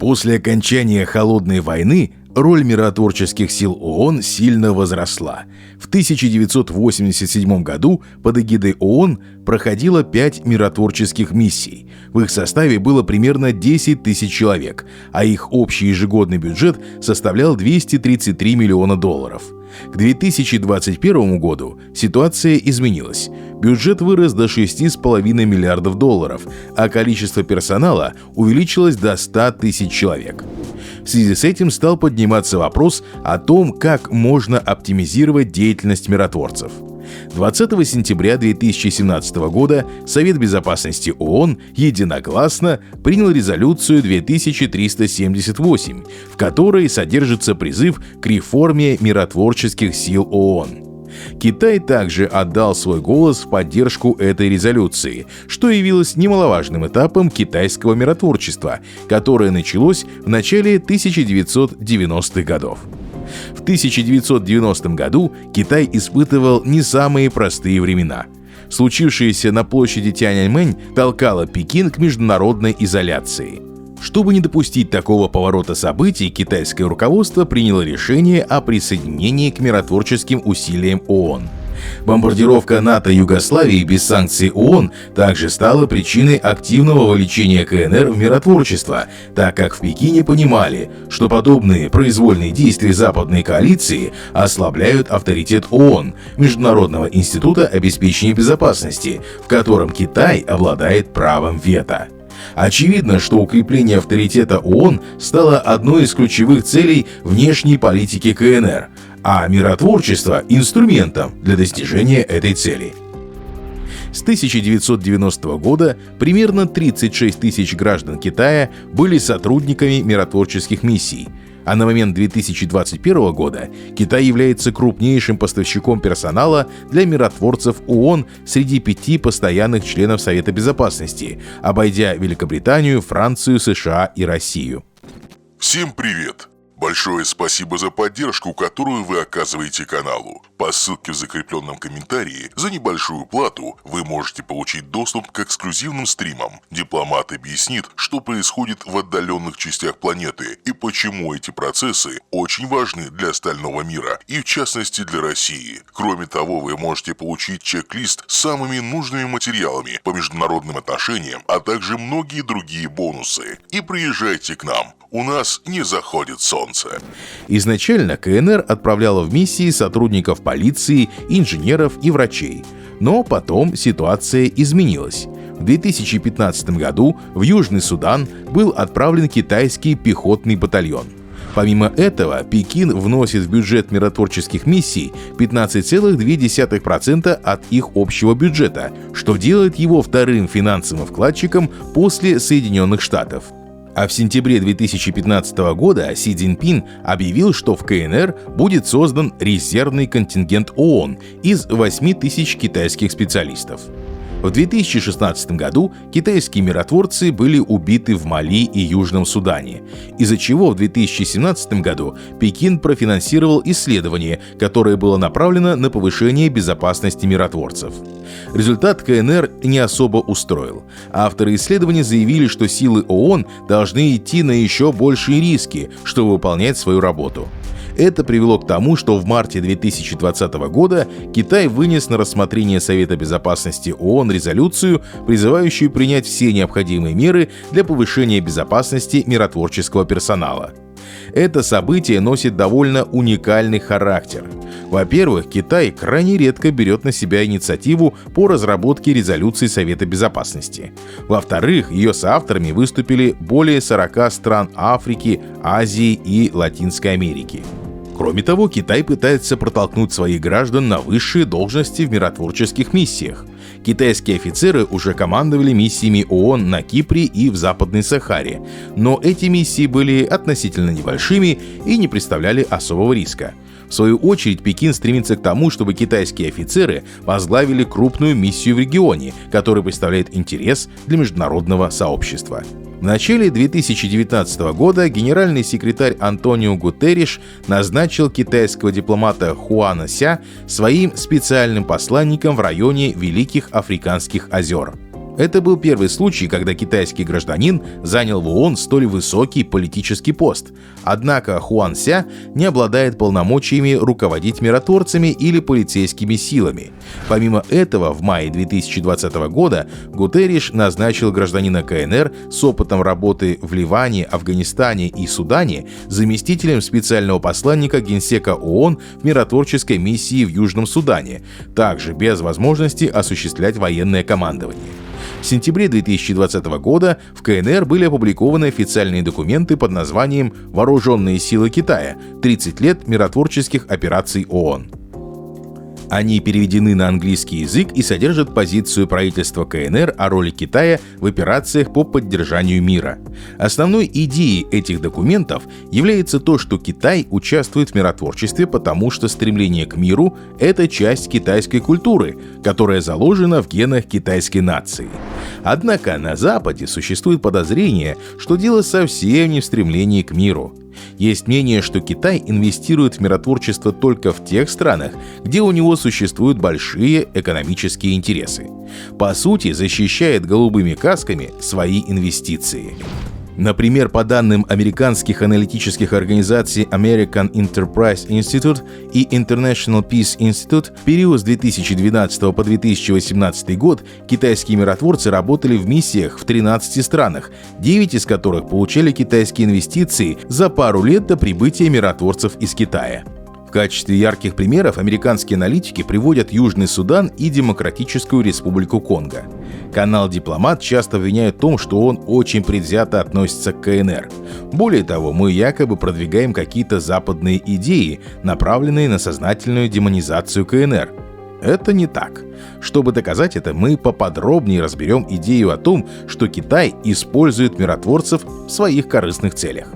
После окончания Холодной войны роль миротворческих сил ООН сильно возросла. В 1987 году под эгидой ООН проходило 5 миротворческих миссий. В их составе было примерно 10 тысяч человек, а их общий ежегодный бюджет составлял $233 миллиона. К 2021 году ситуация изменилась. Бюджет вырос до $6,5 миллиардов, а количество персонала увеличилось до 100 тысяч человек. В связи с этим стал подниматься вопрос о том, как можно оптимизировать деятельность миротворцев. 20 сентября 2017 года Совет Безопасности ООН единогласно принял резолюцию 2378, в которой содержится призыв к реформе миротворческих сил ООН. Китай также отдал свой голос в поддержку этой резолюции, что явилось немаловажным этапом китайского миротворчества, которое началось в начале 1990-х годов. В 1990 году Китай испытывал не самые простые времена. Случившееся на площади Тяньаньмэнь толкало Пекин к международной изоляции. Чтобы не допустить такого поворота событий, китайское руководство приняло решение о присоединении к миротворческим усилиям ООН. Бомбардировка НАТО Югославии без санкций ООН также стала причиной активного вовлечения КНР в миротворчество, так как в Пекине понимали, что подобные произвольные действия западной коалиции ослабляют авторитет ООН, Международного института обеспечения безопасности, в котором Китай обладает правом вето. Очевидно, что укрепление авторитета ООН стало одной из ключевых целей внешней политики КНР, а миротворчество – инструментом для достижения этой цели. С 1990 года примерно 36 тысяч граждан Китая были сотрудниками миротворческих миссий, а на момент 2021 года Китай является крупнейшим поставщиком персонала для миротворцев ООН среди 5 постоянных членов Совета Безопасности, обойдя Великобританию, Францию, США и Россию. Всем привет! Большое спасибо за поддержку, которую вы оказываете каналу. По ссылке в закрепленном комментарии за небольшую плату вы можете получить доступ к эксклюзивным стримам. Дипломат объяснит, что происходит в отдаленных частях планеты и почему эти процессы очень важны для остального мира и в частности для России. Кроме того, вы можете получить чек-лист с самыми нужными материалами по международным отношениям, а также многие другие бонусы. И приезжайте к нам. У нас не заходит солнце. Изначально КНР отправляла в миссии сотрудников полиции, инженеров и врачей. Но потом ситуация изменилась. В 2015 году в Южный Судан был отправлен китайский пехотный батальон. Помимо этого, Пекин вносит в бюджет миротворческих миссий 15,2% от их общего бюджета, что делает его вторым финансовым вкладчиком после Соединенных Штатов. А в сентябре 2015 года Си Цзиньпин объявил, что в КНР будет создан резервный контингент ООН из 8 тысяч китайских специалистов. В 2016 году китайские миротворцы были убиты в Мали и Южном Судане, из-за чего в 2017 году Пекин профинансировал исследование, которое было направлено на повышение безопасности миротворцев. Результат КНР не особо устроил. Авторы исследования заявили, что силы ООН должны идти на еще большие риски, чтобы выполнять свою работу. Это привело к тому, что в марте 2020 года Китай вынес на рассмотрение Совета Безопасности ООН резолюцию, призывающую принять все необходимые меры для повышения безопасности миротворческого персонала. Это событие носит довольно уникальный характер. Во-первых, Китай крайне редко берет на себя инициативу по разработке резолюций Совета Безопасности. Во-вторых, ее соавторами выступили более 40 стран Африки, Азии и Латинской Америки. Кроме того, Китай пытается протолкнуть своих граждан на высшие должности в миротворческих миссиях. Китайские офицеры уже командовали миссиями ООН на Кипре и в Западной Сахаре, но эти миссии были относительно небольшими и не представляли особого риска. В свою очередь, Пекин стремится к тому, чтобы китайские офицеры возглавили крупную миссию в регионе, который представляет интерес для международного сообщества. В начале 2019 года генеральный секретарь Антонио Гутерриш назначил китайского дипломата Хуана Ся своим специальным посланником в районе Великих Африканских озер. Это был первый случай, когда китайский гражданин занял в ООН столь высокий политический пост. Однако Хуан Ся не обладает полномочиями руководить миротворцами или полицейскими силами. Помимо этого, в мае 2020 года Гутерриш назначил гражданина КНР с опытом работы в Ливане, Афганистане и Судане заместителем специального посланника Генсека ООН в миротворческой миссии в Южном Судане, также без возможности осуществлять военное командование. В сентябре 2020 года в КНР были опубликованы официальные документы под названием «Вооруженные силы Китая. 30 лет миротворческих операций ООН». Они переведены на английский язык и содержат позицию правительства КНР о роли Китая в операциях по поддержанию мира. Основной идеей этих документов является то, что Китай участвует в миротворчестве, потому что стремление к миру – это часть китайской культуры, которая заложена в генах китайской нации. Однако на Западе существует подозрение, что дело совсем не в стремлении к миру. Есть мнение, что Китай инвестирует в миротворчество только в тех странах, где у него существуют большие экономические интересы. По сути, защищает голубыми касками свои инвестиции. Например, по данным американских аналитических организаций American Enterprise Institute и International Peace Institute, в период с 2012 по 2018 год китайские миротворцы работали в миссиях в 13 странах, 9 из которых получали китайские инвестиции за пару лет до прибытия миротворцев из Китая. В качестве ярких примеров американские аналитики приводят Южный Судан и Демократическую Республику Конго. Канал «Дипломат» часто обвиняет в том, что он очень предвзято относится к КНР. Более того, мы якобы продвигаем какие-то западные идеи, направленные на сознательную демонизацию КНР. Это не так. Чтобы доказать это, мы поподробнее разберем идею о том, что Китай использует миротворцев в своих корыстных целях.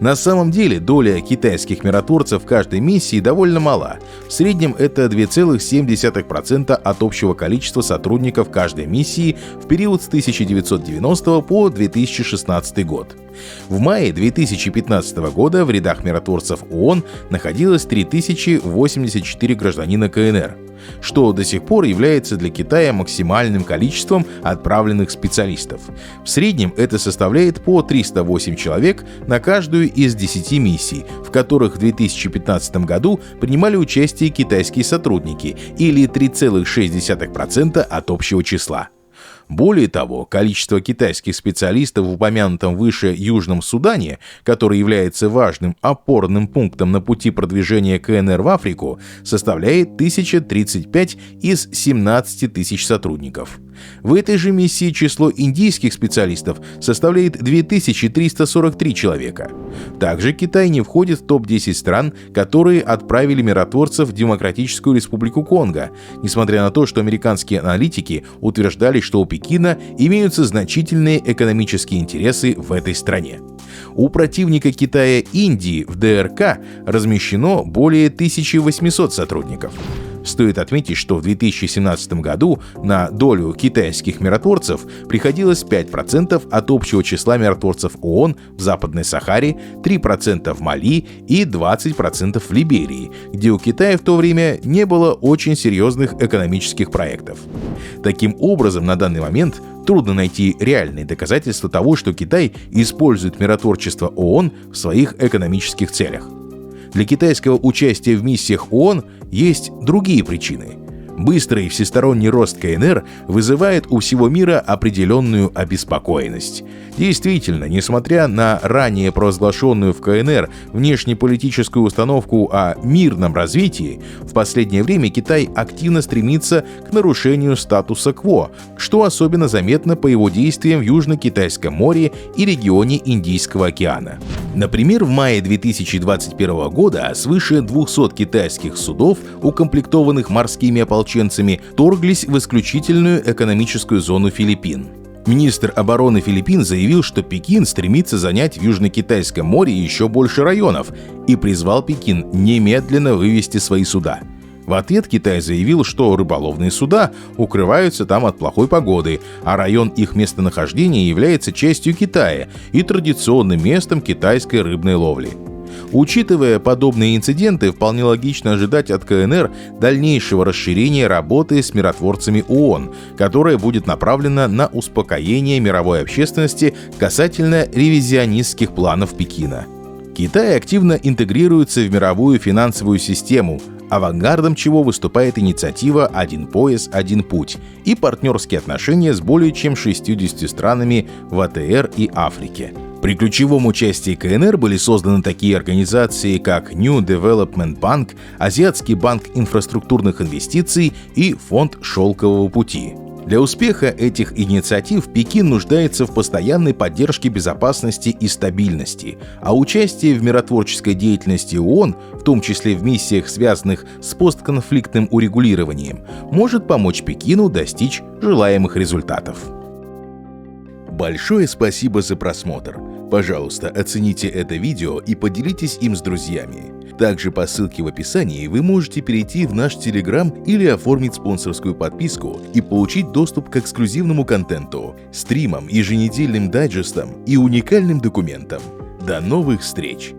На самом деле доля китайских миротворцев в каждой миссии довольно мала. В среднем это 2,7% от общего количества сотрудников каждой миссии в период с 1990 по 2016 год. В мае 2015 года в рядах миротворцев ООН находилось 3084 гражданина КНР, что до сих пор является для Китая максимальным количеством отправленных специалистов. В среднем это составляет по 308 человек на каждую из 10 миссий, в которых в 2015 году принимали участие китайские сотрудники, или 3,6% от общего числа. Более того, количество китайских специалистов в упомянутом выше Южном Судане, который является важным опорным пунктом на пути продвижения КНР в Африку, составляет 1035 из 17 тысяч сотрудников. В этой же миссии число индийских специалистов составляет 2343 человека. Также Китай не входит в топ-10 стран, которые отправили миротворцев в Демократическую Республику Конго, несмотря на то, что американские аналитики утверждали, что у Пекина имеются значительные экономические интересы в этой стране. У противника Китая Индии в ДРК размещено более 1800 сотрудников. Стоит отметить, что в 2017 году на долю китайских миротворцев приходилось 5% от общего числа миротворцев ООН в Западной Сахаре, 3% в Мали и 20% в Либерии, где у Китая в то время не было очень серьезных экономических проектов. Таким образом, на данный момент трудно найти реальные доказательства того, что Китай использует миротворчество ООН в своих экономических целях. Для китайского участия в миссиях ООН есть другие причины. Быстрый всесторонний рост КНР вызывает у всего мира определенную обеспокоенность. Действительно, несмотря на ранее провозглашенную в КНР внешнеполитическую установку о мирном развитии, в последнее время Китай активно стремится к нарушению статуса кво, что особенно заметно по его действиям в Южно-Китайском море и регионе Индийского океана. Например, в мае 2021 года свыше 200 китайских судов, укомплектованных морскими ополченцами, вторглись в исключительную экономическую зону Филиппин. Министр обороны Филиппин заявил, что Пекин стремится занять в Южно-Китайском море еще больше районов и призвал Пекин немедленно вывести свои суда. В ответ Китай заявил, что рыболовные суда укрываются там от плохой погоды, а район их местонахождения является частью Китая и традиционным местом китайской рыбной ловли. Учитывая подобные инциденты, вполне логично ожидать от КНР дальнейшего расширения работы с миротворцами ООН, которая будет направлена на успокоение мировой общественности касательно ревизионистских планов Пекина. Китай активно интегрируется в мировую финансовую систему, авангардом чего выступает инициатива «Один пояс, один путь» и партнерские отношения с более чем 60 странами в АТР и Африке. При ключевом участии КНР были созданы такие организации, как New Development Bank, Азиатский банк инфраструктурных инвестиций и Фонд Шелкового пути. Для успеха этих инициатив Пекин нуждается в постоянной поддержке безопасности и стабильности, а участие в миротворческой деятельности ООН, в том числе в миссиях, связанных с постконфликтным урегулированием, может помочь Пекину достичь желаемых результатов. Большое спасибо за просмотр. Пожалуйста, оцените это видео и поделитесь им с друзьями. Также по ссылке в описании вы можете перейти в наш Telegram или оформить спонсорскую подписку и получить доступ к эксклюзивному контенту, стримам, еженедельным дайджестам и уникальным документам. До новых встреч!